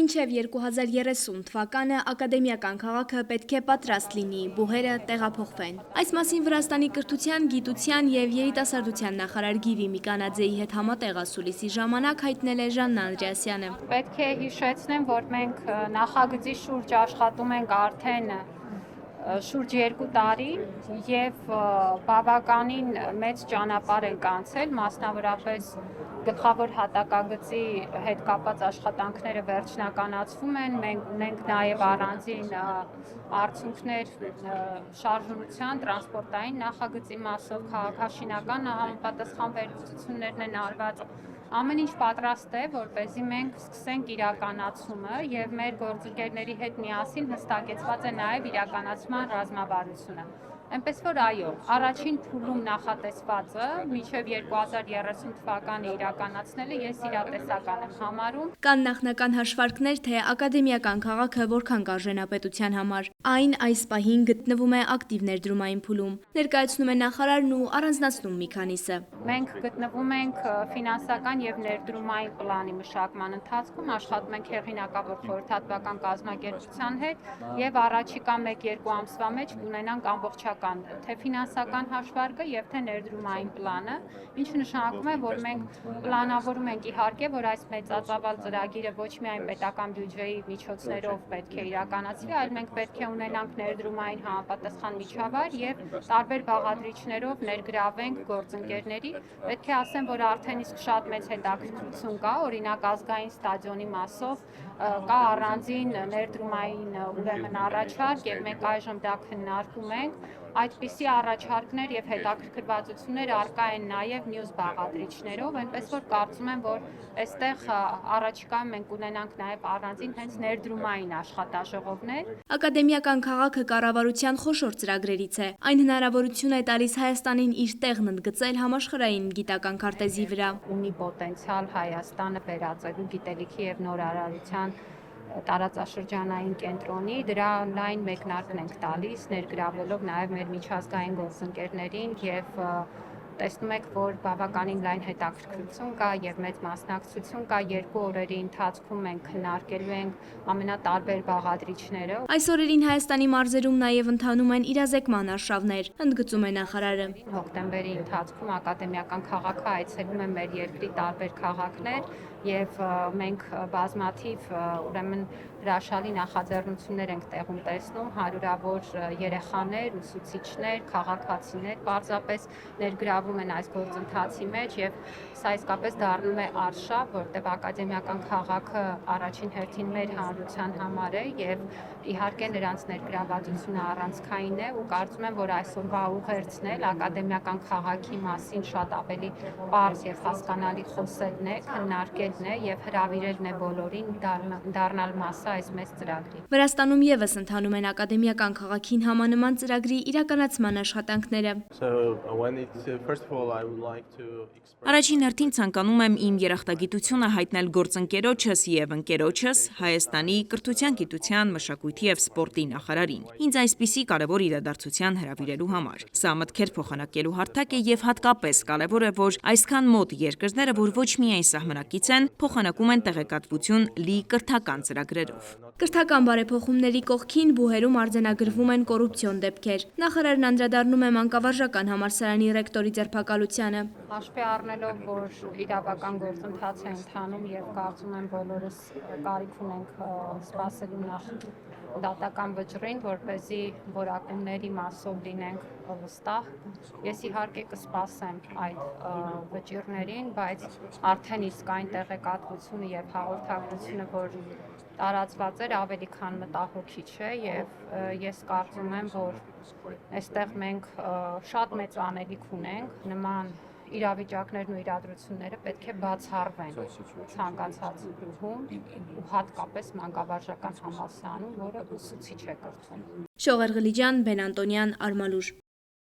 Մինչև 2030 թվականը ակադեմիական քաղաքը պետք է պատրաստ լինի, բուհերը տեղափոխվեն։ Այս մասին Վրաստանի կրթության, գիտության և երիտասարդության նախարար Գիվի Միկանաձեի հետ համատեղ ասուլիսի ժամանակ հայտնել է Ժաննա Անդրեասյանը։ Պետք է հիշեցնեմ, որ մենք նախագծի շուրջ աշխատում ենք արդեն շուրջ 2 տարի և բավականին մեծ ճանապարհ ենք անցել, մասնավորապես գլխավոր հատակագծի հետ կապված աշխատանքները վերջնականացվում են, մենք ունենք նաև առանձին արդյունքներ շարժության, տրանսպորտային նախագծի մասով, քաղաքաշինական համապատասխան վերլուծություններն են արված, ամեն ինչ պատրաստ է, որպեսզի մենք սկսենք իրականացումը և մեր գործընկերների հետ միասին հստակեցված է նաև իրականացման ռազմավարությունը։ Այնպես որ այո, առաջին փուլում նախատեսվածը մինչև 2030 թվականը իրականացնելը ես իրատեսական եմ համարում։ Կան նախնական հաշվարկներ, թե ակադեմիական քաղաքը որքան կարժենա պետության համար։ Այն այս պահին գտնվում է ակտիվ ներդրումային փուլում, ներկայացնում է նախարարն ու առանձնացնում մի քանիսը։ Մենք գտնվում ենք ֆինանսական և ներդրումային պլանի մշակման ընթացքում, աշխատում ենք հեղինակավոր խորհրդատվական կազմակերպության հետ և առաջիկա 1-2 ամսվա մեջ կունենանք ամբողջական թե ֆինանսական հաշվարկը և թե ներդրումային պլանը, ինչը նշանակում է, որ մենք պլանավորում ենք իհարկե, որ այս մեծածավալ ծրագիրը ոչ միայն պետական բյուջեի միջոցներով պետք է իրականացվի, այլ մենք պետք է ունենանք ներդրումային համապատասխան միջավայր և տարբեր բաղադրիչներով ներգրավենք գործընկերների։ Պետք է ասեմ, որ արդեն իսկ շատ մեծ հետաքրքրություն կա, օրինակ ազգային ստադիոնի մասով կա առանձին ներդրումային ուրեմն առաջարկ և մենք այժմ դա քննարկում ենք։ Այդպիսի առաջարկներ և հետաքրքրվածություններ առկա են նաև մյուս բաղադրիչներով, այնպես որ կարծում եմ, որ այստեղ առաջիկայում մենք ունենանք նաև առանձին հենց ներդրումային աշխատաժողովներ։ Ակադեմիական քաղաքը կառավարության խոշոր ծրագրերից է։ Այն հնարավորություն է տալիս Հայաստանին իր տեղն ընդգծել համաշխարհային գիտական քարտեզի վրա։ Ունի պոտենցիալ Հայաստանը վերածելու գիտելիքի և նորարարության տարածաշրջանային կենտրոնի, դրա լայն մեկնարկն ենք տալիս, ներգրավելով նաև մեր միջազգային գործընկերներին և տեսնում եք, որ բավականին լայն հետաքրքրություն կա և մեծ մասնակցություն կա, 2 օրերի ընթացքում մենք քննարկելու ենք ամենատարբեր բաղադրիչները։ Այս օրերին Հայաստանի մարզերում նաև ընթանում են իրազեկման արշավներ, ընդգծում է նախարարը։ Հոկտեմբերի ընթացքում ակադեմիական քաղաքը այցելում է մեր երկրի տարբեր քաղաքներ և մենք բազմաթիվ ուրեմն հրաշալի նախաձեռնություններ ենք տեղում տեսնում, հարյուրավոր երեխաներ, ուսուցիչներ, քաղաքացիներ պարզապես ներգրավում են այս գործընթացի մեջ և սա իսկապես դառնում է արշավ, որտեղ ակադեմիական քաղաքը առաջին հերթին մեր հանրության համար է և իհարկե նրանց ներգրավվածությունը առանցքային է ու կարծում եմ, որ այսօրվա ուղերձն էլ ակադեմիական քաղաքի մասին շատ ավելի պարզ և հասկանալի խոսելն է, քննարկելն է և հրավիրելն է բոլորին դառնալ մասը այս մեծ ծրագրի։ Վրաստանում ևս ընթանում են ակադեմիական քաղաքին համանման ծրագրի իրականացման աշխատանքները։ Առաջին հերթին ցանկանում եմ իմ երախտագիտությունը հայտնել գործընկերոջս և ընկերոջս Հայաստանի կրթության, գիտության, մշակույթի և սպորտի նախարարին, ինձ այսպիսի կարևոր իրադարձության հրավիրելու համար։ Սա մտքեր փոխանակելու հարթակ է և հատկապես կարևոր է, որ այսքան մոտ երկրները, որ ոչ միայն սահմանակից են, փոխանակում են տեղեկատվություն լի կրթական ծրագրերով։ Կրթական բարեփոխումների կողքին բուհերում արձանագրվում են կոռուպցիոն դեպքեր։ Նախարարն անդրադառնում է մանկավարժական համալսարանի ռեկտորի ձերբակալությանը։ Հաշվի առնելով, որ իրավական գործընթաց է ընթանում և կարծում եմ բոլորս կարիք ունենք սպասելու նախ դատական վճռին, որպեսզի որակումների մասով լինենք վստահ։ Ես իհարկե կսպասեմ այդ վճիռներին, բայց արդեն իսկ այն տեղեկատվությունը և հաղորդագրությունը, որ տարածված էր, ավելի քան մտահոգիչ է և ես կարծում եմ, որ այստեղ մենք շատ մեծ անելիք ունենք, նման իրավիճակներն ու իրադրությունները պետք է բացառվեն ցանկացած բուհում ու հատկապես մանկավարժական համալսարանում, որը ուսուցիչ է կրթում։ Շողեր Ղլիջյան, Բեն Անտոնյան, Արմալուր։